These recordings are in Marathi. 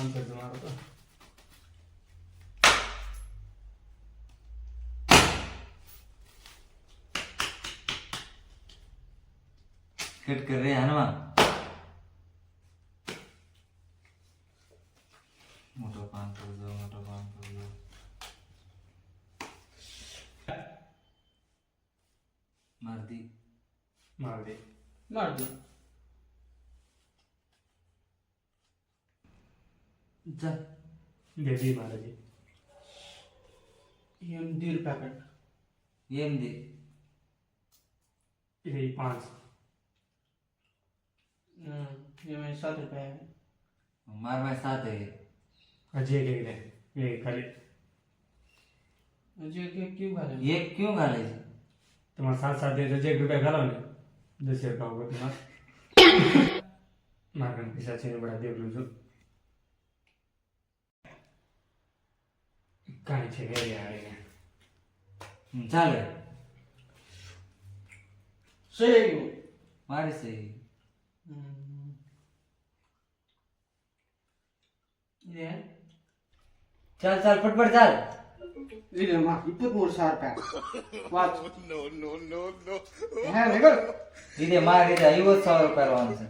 माणसाचं मारतो. कट कर रे हनुमान. मोठं पान करतो, मोठं पान करतो. मार दी. मार दे. मार दे. चल दे दी मार दे. ये 1.5 पैकेट. ये दे. ये 5. ये मेरे 7 रुपए है. मार मैं साथ है. अजय के दे. ये खाली मुझे क्यों खा रहे हो? ये क्यों घाले? तुम्हाला 7 द्यायचं, 1 रुपया घालवले जसे का होत तुम्हाला मागण पिसाचे बडा देव रुजू काय छे गे यार. चल सही है क्यों? मार से. ये चल चल पटपट चल. ಇದು ಮಾ 23,000 ರೂಪಾಯಿ ವಾಚ್. ಹಾ ನೇಗೋ ಇದೆ ಮಾರ್ ಇದೆ 50,000 ರೂಪಾಯಿ ವಾನ್ಸ್.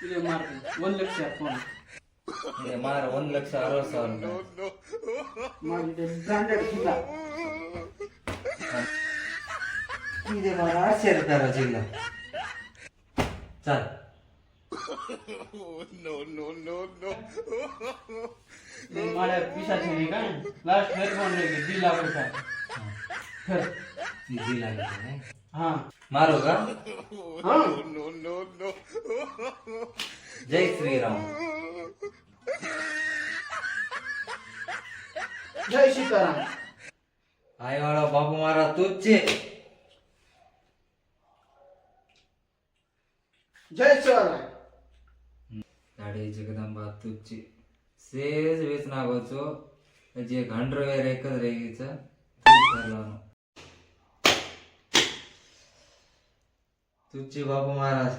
ಇದು ಮಾರ್ 1 ಲಕ್ಷ ಫೋನ್. ಇದೆ ಮಾರ್ 1,60,000 ರೂಪಾಯಿ. ಮಾರ್ ಇದೆ ಬ್ರಾಂಡೆಡ್ ಕಿಲ್ಲ. ಇದೆ ಮಾರ್ 800 ರೂಪಾಯಿ ಜಿಲ್ಲ. चल. नहीं मारे पीछा छेने का लास्ट हेड फोन लेके 2 लाख रुपए. फिर ये दिला है. हाँ मारोगा. हाँ जय श्री राम. जय सीताराम. आय वाला बापू मारा तुझे. जय शिवराय. गाडी जगदंबा तुझी सेज वेच नावाचो जे घांड्रवेर एकच रेगीचा धरला तुझे बापू महाराज.